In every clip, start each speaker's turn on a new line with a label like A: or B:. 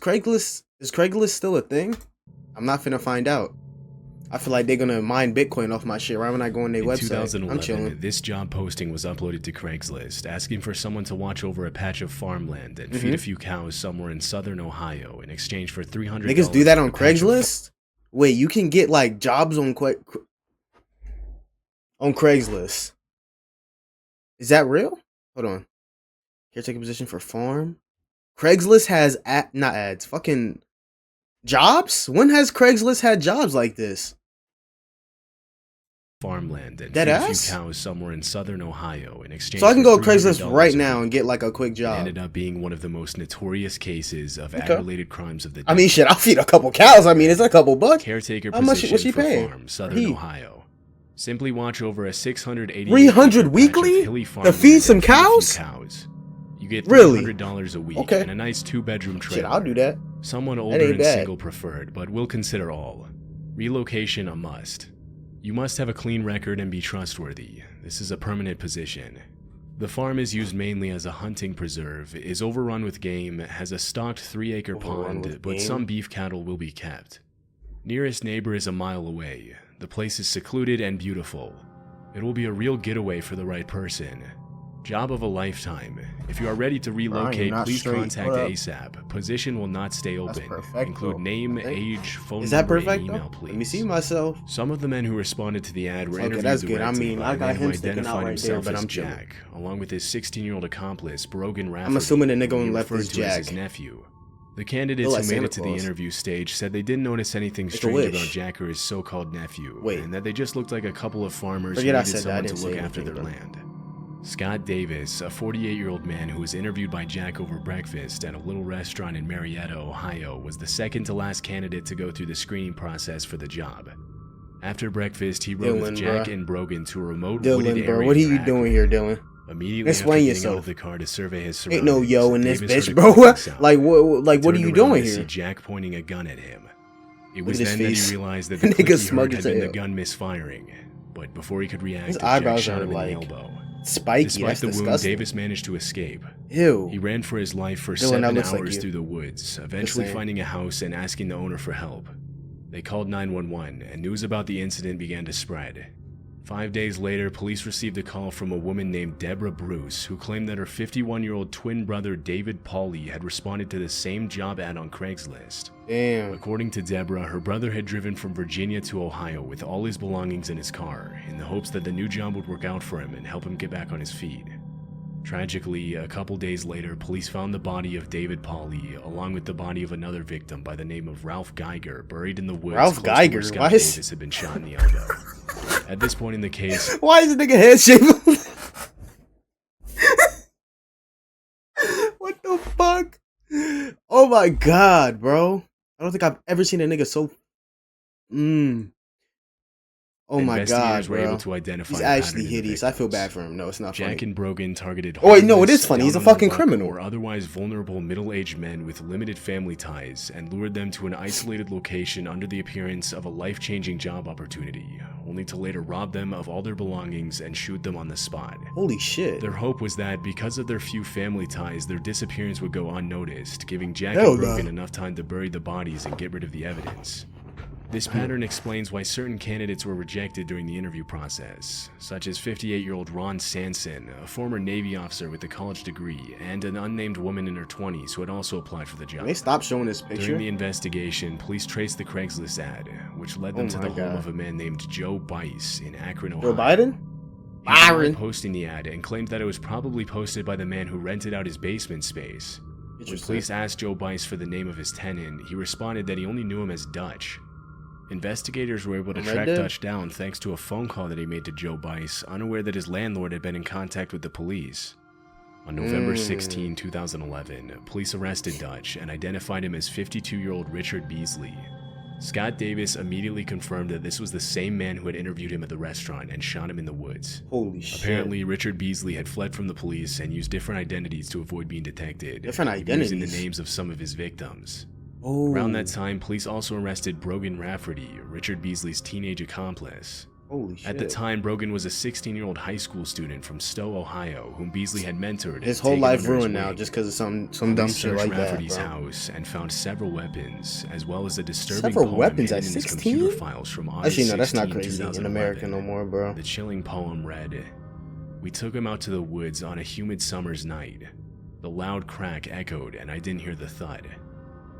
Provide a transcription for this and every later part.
A: Craigslist still a thing? I'm not finna find out. I feel like they're gonna mine Bitcoin off my shit right when I go on their website.
B: In 2011,
A: I'm chilling.
B: this job posting was uploaded to Craigslist, asking for someone to watch over a patch of farmland and feed a few cows somewhere in southern Ohio in exchange for $300.
A: Niggas do that on Craigslist? Wait, you can get like jobs on Craigslist. Is that real? Hold on. Caretaker position for farm. Craigslist has not ads. Fucking jobs? When has Craigslist had jobs like this?
B: Farmland and feed a few cows somewhere in southern Ohio in exchange.
A: So I can go to Craigslist right now and get like a quick job.
B: It ended up being one of the most notorious cases of ag-related crimes of the day.
A: I mean, shit, I'll feed a couple cows. I mean, it's a couple bucks.
B: Caretaker position
A: was she
B: for
A: paying?
B: farm, southern Ohio. Simply watch over a 680
A: $300 weekly to feed some cows.
B: You get $300 a week and a nice 2-bedroom trailer.
A: Shit, I'll do that.
B: Someone older and single preferred, but we'll consider all. Relocation a must. You must have a clean record and be trustworthy. This is a permanent position. The farm is used mainly as a hunting preserve, is overrun with game, has a stocked 3-acre pond, but some beef cattle will be kept. Nearest neighbor is a mile away. The place is secluded and beautiful. It will be a real getaway for the right person. Job of a lifetime. If you are ready to relocate, please contact ASAP. Position will not stay open. Include name, age, phone number, and email, please.
A: Let me see myself.
B: Some of the men who responded to the ad were interviewed
A: that's good. I
B: directly
A: mean,
B: by
A: I got
B: a man who
A: him sticking out
B: identified
A: right there,
B: himself
A: but
B: as
A: I'm chilling.
B: Jack, along with his 16-year-old accomplice, Brogan Rafferty.
A: I'm assuming the nigga
B: who
A: on
B: he
A: left
B: referred
A: is
B: to as
A: Jack.
B: his nephew. The candidates who made it to the interview stage said they didn't notice anything strange about Jack or his so-called nephew, and that they just looked like a couple of farmers who needed someone to look after their land. Scott Davis, a 48-year-old man who was interviewed by Jack over breakfast at a little restaurant in Marietta, Ohio, was the second to last candidate to go through the screening process for the job. After breakfast, he rode with Jack and Brogan to a remote wooded area.
A: What are you doing here, Dylan?
B: Immediately after getting out of the car to survey his surroundings,
A: ain't no yo in this
B: Davis
A: bitch, bro. Like what are you doing
B: to
A: here?
B: See Jack pointing a gun at him. It was then that he realized that the click he heard had been the gun misfiring. But before he could react, Jack shot him in the elbow.
A: Spiky.
B: Despite the wound, Davis managed to escape.
A: Ew.
B: He ran for his life for 7 hours through the woods, eventually finding a house and asking the owner for help. They called 911, and news about the incident began to spread. 5 days later, police received a call from a woman named Deborah Bruce, who claimed that her 51-year-old twin brother David Pauly had responded to the same job ad on Craigslist.
A: Damn.
B: According to Deborah, her brother had driven from Virginia to Ohio with all his belongings in his car, in the hopes that the new job would work out for him and help him get back on his feet. Tragically, a couple days later, police found the body of David Pauly, along with the body of another victim by the name of Ralph Geiger, buried in the woods.
A: Ralph Geiger?
B: Why is Davis had been shot in the elbow. At this point in the case,
A: why is the nigga head shaped? What the fuck? Oh my god, bro! I don't think I've ever seen a nigga so. Oh my god,
B: were able to identify
A: he's actually hideous. I feel bad for him. No, it's not funny.
B: Jack and Brogan targeted.
A: Oh wait, no, it is funny. He's a fucking criminal.
B: Or otherwise vulnerable middle-aged men with limited family ties, and lured them to an isolated location under the appearance of a life-changing job opportunity, only to later rob them of all their belongings and shoot them on the spot.
A: Holy shit!
B: Their hope was that because of their few family ties, their disappearance would go unnoticed, giving Jack and Brogan enough time to bury the bodies and get rid of the evidence. This pattern explains why certain candidates were rejected during the interview process, such as 58-year-old Ron Sanson, a former Navy officer with a college degree, and an unnamed woman in her 20s who had also applied for the job.
A: They stopped showing this picture.
B: During the investigation, police traced the Craigslist ad, which led them to the home of a man named Joe Bice in Akron, Ohio.
A: Joe Biden?
B: He denied posting the ad and claimed that it was probably posted by the man who rented out his basement space. When police asked Joe Bice for the name of his tenant, he responded that he only knew him as Dutch. Investigators were able to track Dutch down thanks to a phone call that he made to Joe Bice, unaware that his landlord had been in contact with the police. On November 16, 2011, police arrested Dutch and identified him as 52-year-old Richard Beasley. Scott Davis immediately confirmed that this was the same man who had interviewed him at the restaurant and shot him in the woods.
A: Holy shit.
B: Apparently, Richard Beasley had fled from the police and used different identities to avoid being detected,
A: using
B: the names of some of his victims.
A: Oh.
B: Around that time, police also arrested Brogan Rafferty, Richard Beasley's teenage accomplice.
A: Holy shit.
B: At the time, Brogan was a 16-year-old high school student from Stowe, Ohio, whom Beasley had mentored.
A: His whole life ruined now just because of some dumb shit like that,
B: Rafferty's
A: bro.
B: house and found several weapons, as well as a disturbing
A: Several
B: poem
A: weapons
B: hidden
A: at
B: in his
A: 16?
B: computer files from August
A: Actually, no, that's
B: 16,
A: not crazy in
B: 2011.
A: America no more, bro.
B: The chilling poem read, "We took him out to the woods on a humid summer's night. The loud crack echoed and I didn't hear the thud.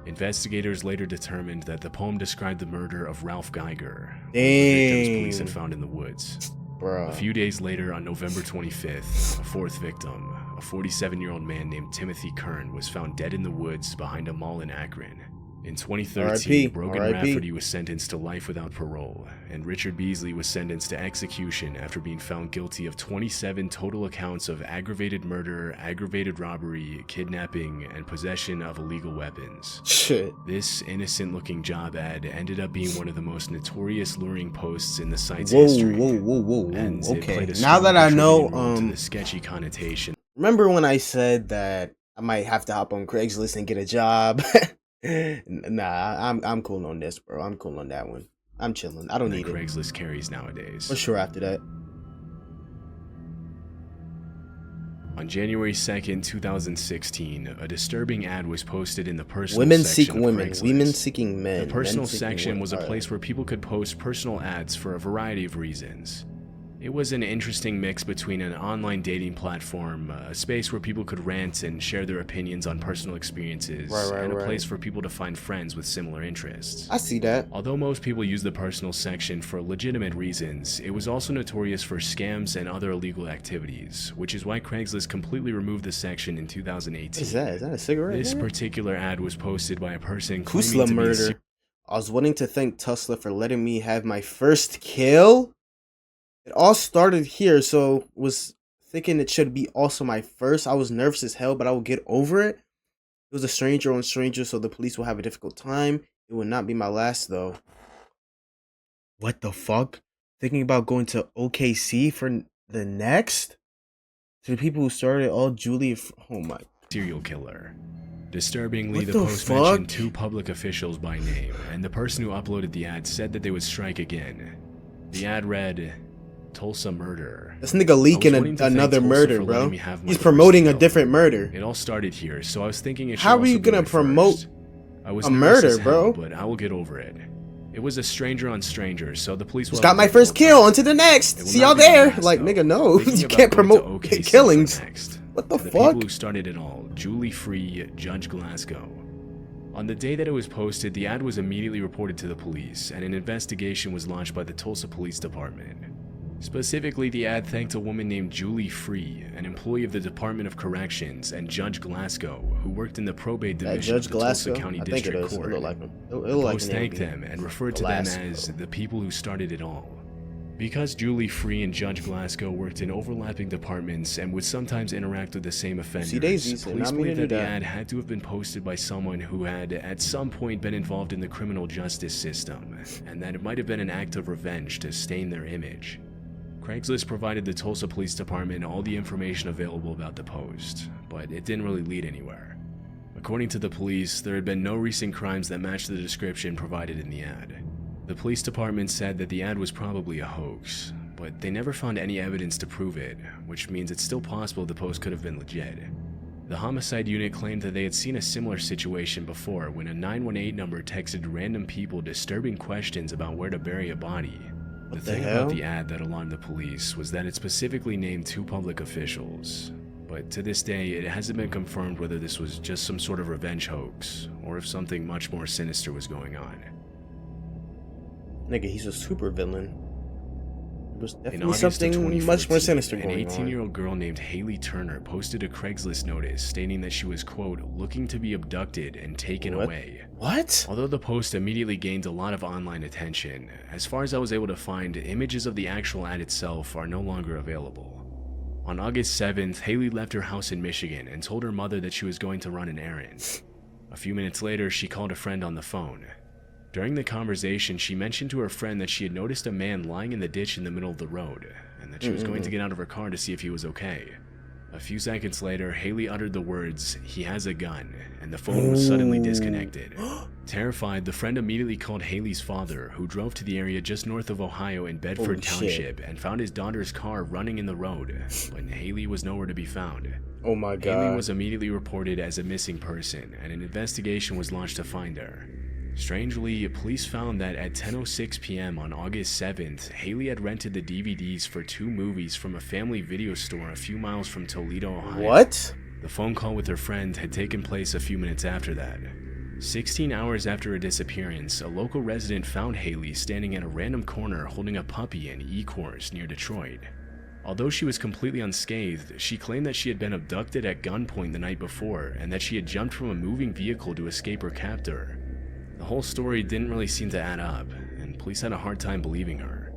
B: Investigators later determined that the poem described the murder of Ralph Geiger, the victims police had found in the woods.
A: Bro.
B: A few days later, on November 25th, a fourth victim, a 47-year-old man named Timothy Kern, was found dead in the woods behind a mall in Akron. In 2013, Brogan Rafferty was sentenced to life without parole, and Richard Beasley was sentenced to execution after being found guilty of 27 total accounts of aggravated murder, aggravated robbery, kidnapping, and possession of illegal weapons.
A: Shit.
B: This innocent-looking job ad ended up being one of the most notorious luring posts in the site's history.
A: Whoa.
B: And
A: Okay, now that I know,
B: to the sketchy connotation.
A: Remember when I said that I might have to hop on Craigslist and get a job? Nah, I'm cool on this, bro. I'm cool on that one. I'm chilling. I don't need
B: Craigslist carries nowadays.
A: For sure after that.
B: On January 2nd, 2016, a disturbing ad was posted in the personal
A: Women
B: section
A: seek
B: of
A: women.
B: Craigslist.
A: Women seeking men.
B: The personal
A: Men seeking
B: section
A: women.
B: was a place where people could post personal ads for a variety of reasons. It was an interesting mix between an online dating platform, a space where people could rant and share their opinions on personal experiences, and a place for people to find friends with similar interests.
A: I see that.
B: Although most people use the personal section for legitimate reasons, it was also notorious for scams and other illegal activities, which is why Craigslist completely removed the section in 2018.
A: What is that? Is that a cigarette?
B: This particular ad was posted by a person
A: Tulsa
B: claiming to
A: murder. I was wanting to thank Tulsa for letting me have my first kill. It all started here, so was thinking it should be also my first. I was nervous as hell, but I will get over it. It was a stranger on stranger, so the police will have a difficult time. It will not be my last, though. What the fuck? Thinking about going to OKC for the next? To the people who started all Julie... Oh my...
B: Serial killer. Disturbingly,
A: What
B: the
A: the
B: post
A: fuck?
B: mentioned two public officials by name, and the person who uploaded the ad said that they would strike again. The ad read, "Tulsa murder."
A: This nigga leaking another murder, bro. He's promoting a different murder.
B: It all started here, so I was thinking it should
A: How are you
B: also be
A: gonna
B: my
A: promote
B: first. I was
A: a
B: nervous
A: murder,
B: as hell,
A: bro?
B: But I will get over it. It was a stranger on stranger, so the police will
A: Just got my first kill. On to the next. See y'all there. Like, nigga, no. You can't promote killings. What the fuck?
B: People who started it all, Julie Free, Judge Glasgow. On the day that it was posted, the ad was immediately reported to the police, and an investigation was launched by the Tulsa Police Department. Specifically, the ad thanked a woman named Julie Free, an employee of the Department of Corrections, and Judge Glasgow, who worked in the probate division of the Tulsa County District Court. The post thanked them and referred to them as the people who started it all. Because Julie Free and Judge Glasgow worked in overlapping departments and would sometimes interact with the same offenders, police believe that the ad had to have been posted by someone who had at some point been involved in the criminal justice system, and that it might have been an act of revenge to stain their image. Craigslist provided the Tulsa Police Department all the information available about the post, but it didn't really lead anywhere. According to the police, there had been no recent crimes that matched the description provided in the ad. The police department said that the ad was probably a hoax, but they never found any evidence to prove it, which means it's still possible the post could have been legit. The homicide unit claimed that they had seen a similar situation before when a 918 number texted random people disturbing questions about where to bury a body. The thing about the ad that alarmed the police was that it specifically named two public officials, but to this day it hasn't been confirmed whether this was just some sort of revenge hoax or if something much more sinister was going on.
A: Nigga, he's a super villain. There's
B: In
A: definitely
B: August
A: something much more sinister
B: an
A: going on.
B: 18-year-old girl named Haley Turner posted a Craigslist notice stating that she was, quote, looking to be abducted and taken away.
A: What?
B: Although the post immediately gained a lot of online attention, as far as I was able to find, images of the actual ad itself are no longer available. On August 7th, Haley left her house in Michigan and told her mother that she was going to run an errand. A few minutes later, she called a friend on the phone. During the conversation, she mentioned to her friend that she had noticed a man lying in the ditch in the middle of the road, and that she was going to get out of her car to see if he was okay. A few seconds later, Haley uttered the words, "He has a gun," and the phone was suddenly disconnected. Terrified, the friend immediately called Haley's father, who drove to the area just north of Ohio in Bedford Township and found his daughter's car running in the road, but Haley was nowhere to be found.
A: Oh my God.
B: Haley was immediately reported as a missing person, and an investigation was launched to find her. Strangely, police found that at 10:06 p.m. on August 7th, Haley had rented the DVDs for 2 movies from a family video store a few miles from Toledo, Ohio.
A: What?
B: The phone call with her friend had taken place a few minutes after that. 16 hours after her disappearance, a local resident found Haley standing at a random corner holding a puppy in Ecorse near Detroit. Although she was completely unscathed, she claimed that she had been abducted at gunpoint the night before and that she had jumped from a moving vehicle to escape her captor. The whole story didn't really seem to add up, and police had a hard time believing her.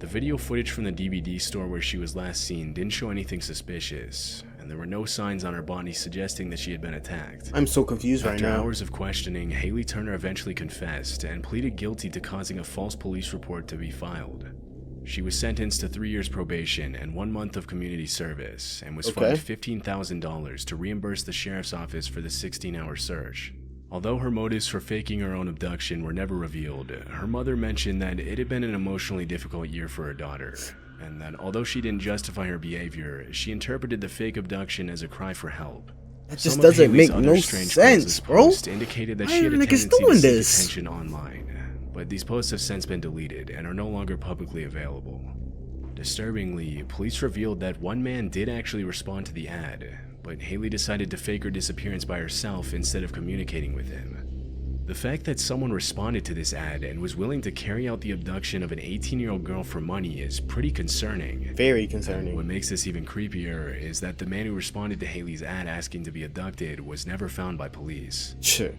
B: The video footage from the DVD store where she was last seen didn't show anything suspicious, and there were no signs on her body suggesting that she had been attacked.
A: I'm so confused right now.
B: After hours of questioning, Haley Turner eventually confessed and pleaded guilty to causing a false police report to be filed. She was sentenced to 3 years probation and 1 month of community service, and was fined $15,000 to reimburse the sheriff's office for the 16-hour search. Although her motives for faking her own abduction were never revealed, her mother mentioned that it had been an emotionally difficult year for her daughter, and that although she didn't justify her behavior, she interpreted the fake abduction as a cry for help.
A: That just doesn't make no sense, bro.
B: Indicated that she had a tendency to seek attention online, but these posts have since been deleted and are no longer publicly available. Disturbingly, police revealed that one man did actually respond to the ad, but Haley decided to fake her disappearance by herself instead of communicating with him. The fact that someone responded to this ad and was willing to carry out the abduction of an 18-year-old girl for money is pretty concerning.
A: Very concerning.
B: And what makes this even creepier is that the man who responded to Haley's ad asking to be abducted was never found by police.
A: Shit.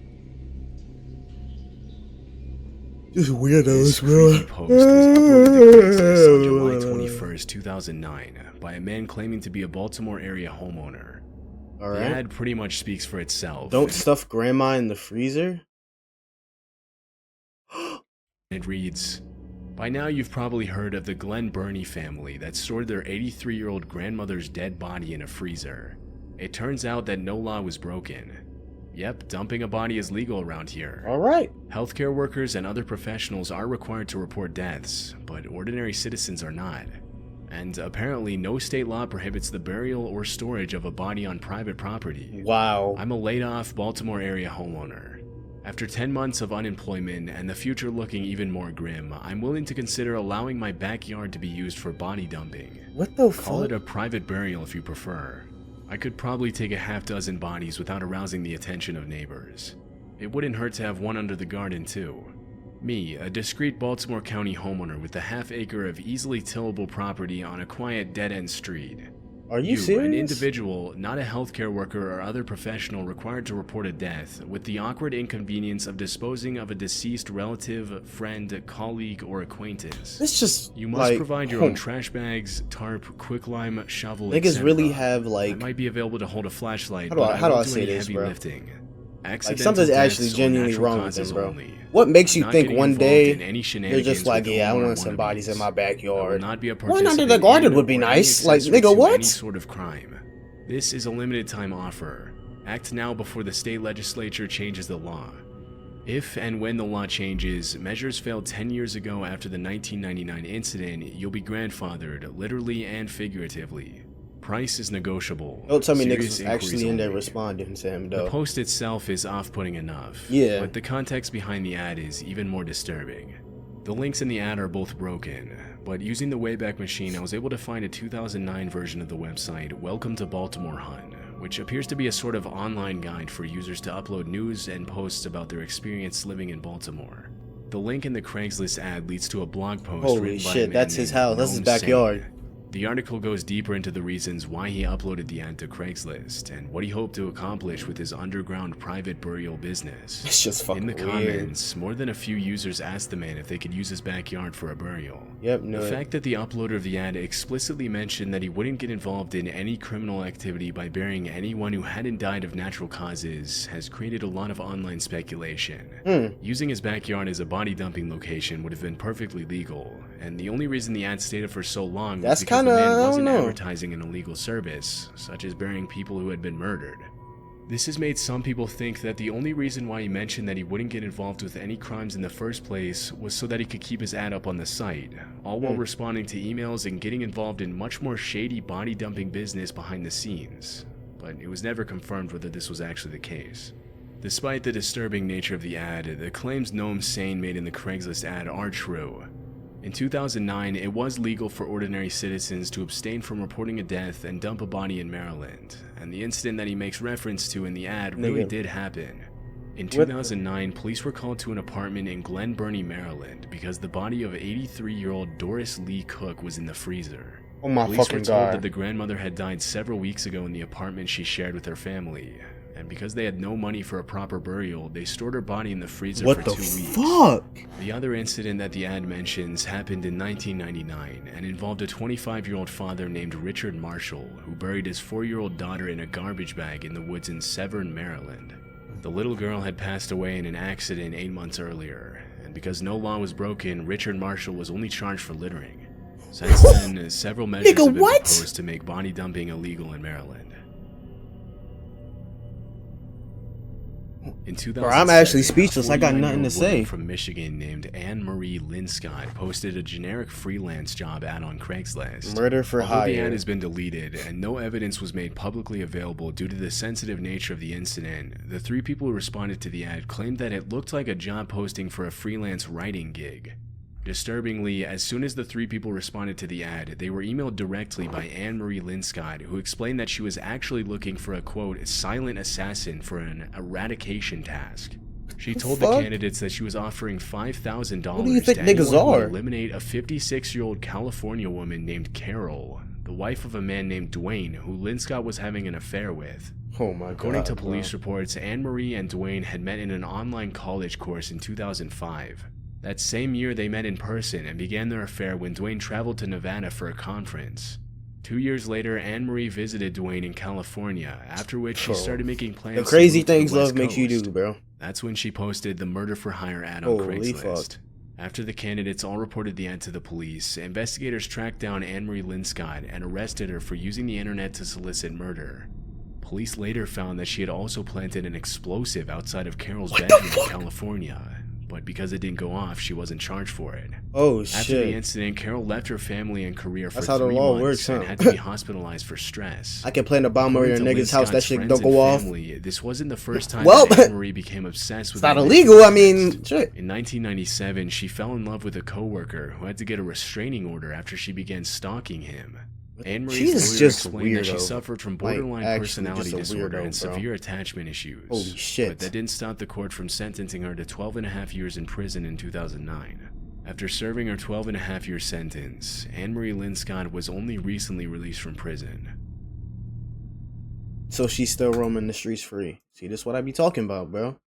A: Just weirdos, bro.
B: This post was uploaded to Craigslist on July 21st, 2009 by a man claiming to be a Baltimore area homeowner.
A: All right.
B: The ad pretty much speaks for itself.
A: Don't stuff grandma in the freezer?
B: It reads, "By now you've probably heard of the Glenn Burney family that stored their 83-year-old grandmother's dead body in a freezer. It turns out that no law was broken. Yep, dumping a body is legal around here.
A: All right.
B: Healthcare workers and other professionals are required to report deaths, but ordinary citizens are not. And apparently no state law prohibits the burial or storage of a body on private property.
A: Wow.
B: I'm a laid-off Baltimore area homeowner. After 10 months of unemployment and the future looking even more grim, I'm willing to consider allowing my backyard to be used for body dumping.
A: What the fuck?
B: Call it a private burial if you prefer. I could probably take a half-dozen bodies without arousing the attention of neighbors. It wouldn't hurt to have one under the garden too. Me, a discreet Baltimore County homeowner with a half-acre of easily tillable property on a quiet dead-end street.
A: Are you serious?
B: An individual, not a healthcare worker or other professional required to report a death, with the awkward inconvenience of disposing of a deceased relative, friend, colleague, or acquaintance.
A: It's just
B: you must provide your own trash bags, tarp, quicklime, shovel,
A: niggas
B: etc.
A: really have
B: I might be available to hold a flashlight,
A: how
B: but
A: do
B: I
A: I
B: won't do
A: say
B: any
A: this,
B: heavy
A: bro?
B: lifting.
A: Like something's actually genuinely wrong with them, bro.
B: Only.
A: What makes you
B: I'm
A: think one day
B: you're
A: just like, yeah, I want some bodies in my backyard?
B: One
A: under the garden would be nice. Like, nigga, what?
B: Any sort of crime. This is a limited time offer. Act now before the state legislature changes the law. If and when the law changes, measures failed 10 years ago after the 1999 incident, you'll be grandfathered, literally and figuratively. Price is negotiable.
A: Don't tell me niggas
B: Serious
A: was actually in there
B: only.
A: responding to him, though.
B: The post itself is off-putting enough,
A: yeah,
B: but the context behind the ad is even more disturbing. The links in the ad are both broken, but using the Wayback Machine, I was able to find a 2009 version of the website Welcome to Baltimore Hun, which appears to be a sort of online guide for users to upload news and posts about their experience living in Baltimore. The link in the Craigslist ad leads to a blog post
A: Holy
B: written by
A: shit,
B: a
A: that's
B: man
A: his
B: named
A: house, that's his
B: Rome
A: backyard.
B: Sane. The article goes deeper into the reasons why he uploaded the ad to Craigslist and what he hoped to accomplish with his underground private burial business.
A: It's just fucking
B: In the
A: weird.
B: comments, more than a few users asked the man if they could use his backyard for a burial.
A: Yep, no.
B: The fact that the uploader of the ad explicitly mentioned that he wouldn't get involved in any criminal activity by burying anyone who hadn't died of natural causes has created a lot of online speculation. Using his backyard as a body dumping location would have been perfectly legal, and the only reason the ad stayed up for so long was because because the man
A: I don't
B: wasn't
A: know.
B: advertising an illegal service, such as burying people who had been murdered. This has made some people think that the only reason why he mentioned that he wouldn't get involved with any crimes in the first place was so that he could keep his ad up on the site, all while responding to emails and getting involved in much more shady body dumping business behind the scenes. But it was never confirmed whether this was actually the case. Despite the disturbing nature of the ad, the claims Noam Sane made in the Craigslist ad are true. In 2009, it was legal for ordinary citizens to abstain from reporting a death and dump a body in Maryland, and the incident that he makes reference to in the ad really did happen. In 2009, police were called to an apartment in Glen Burnie, Maryland, because the body of 83-year-old Doris Lee Cook was in the freezer.
A: Oh my
B: Police
A: fucking
B: were told
A: God.
B: that the grandmother had died several weeks ago in the apartment she shared with her family, and because they had no money for a proper burial, they stored her body in the freezer for 2 weeks.
A: What the fuck?
B: The other incident that the ad mentions happened in 1999 and involved a 25-year-old father named Richard Marshall, who buried his 4-year-old daughter in a garbage bag in the woods in Severn, Maryland. The little girl had passed away in an accident 8 months earlier, and because no law was broken, Richard Marshall was only charged for littering. Since then, several measures have been proposed to make body dumping illegal in Maryland. In 2007,
A: Bro, I'm actually speechless. I got nothing to
B: 49-year-old
A: say.
B: woman from Michigan named Anne Marie Linscott posted a generic freelance job ad on Craigslist.
A: Murder for
B: Although the
A: hire.
B: ad has been deleted and no evidence was made publicly available due to the sensitive nature of the incident, the 3 people who responded to the ad claimed that it looked like a job posting for a freelance writing gig. Disturbingly, as soon as the 3 people responded to the ad, they were emailed directly by Anne Marie Linscott, who explained that she was actually looking for a, quote, silent assassin for an eradication task. She told the candidates that she was offering $5,000
A: What do you think
B: to
A: niggas
B: anyone who would
A: are?
B: eliminate a 56-year-old California woman named Carol, the wife of a man named Dwayne, who Linscott was having an affair with.
A: Oh my God.
B: According to police reports, Anne Marie and Dwayne had met in an online college course in 2005. That same year, they met in person and began their affair when Dwayne traveled to Nevada for a conference. 2 years later, Anne Marie visited Dwayne in California, after which she started making plans.
A: The crazy
B: to move to the
A: things love
B: West
A: makes you
B: Coast.
A: do, bro.
B: That's when she posted the murder for hire ad on
A: Holy
B: Craigslist.
A: fuck.
B: After the candidates all reported the ad to the police, investigators tracked down Anne Marie Linscott and arrested her for using the internet to solicit murder. Police later found that she had also planted an explosive outside of Carol's bedroom in California, but because it didn't go off, she wasn't charged for it.
A: Oh
B: After the
A: shit.
B: incident, Carol left her family and career for
A: That's how the
B: 3
A: law
B: months
A: works,
B: and
A: huh?
B: had to be hospitalized for stress.
A: I can plan a bomb over
B: According
A: your
B: to
A: nigga's house. That
B: Linscott's
A: shit
B: friends
A: don't
B: and
A: go off.
B: family, this wasn't the first time
A: Well,
B: that Anne Marie became obsessed with
A: It's not
B: the
A: illegal. I
B: internet.
A: mean, shit.
B: In 1997, she fell in love with a coworker who had to get a restraining order after she began stalking him. Anne Marie's
A: She's
B: lawyer
A: just
B: explained that she
A: weirdo.
B: suffered from
A: Like,
B: borderline
A: actually
B: personality
A: just a
B: disorder
A: weirdo,
B: and
A: bro.
B: severe attachment issues.
A: Holy shit.
B: But that didn't stop the court from sentencing her to 12.5 years in prison in 2009. After serving her 12.5-year sentence, Anne Marie Linscott was only recently released from prison.
A: So she's still roaming the streets free. See, this is what I be talking about, bro.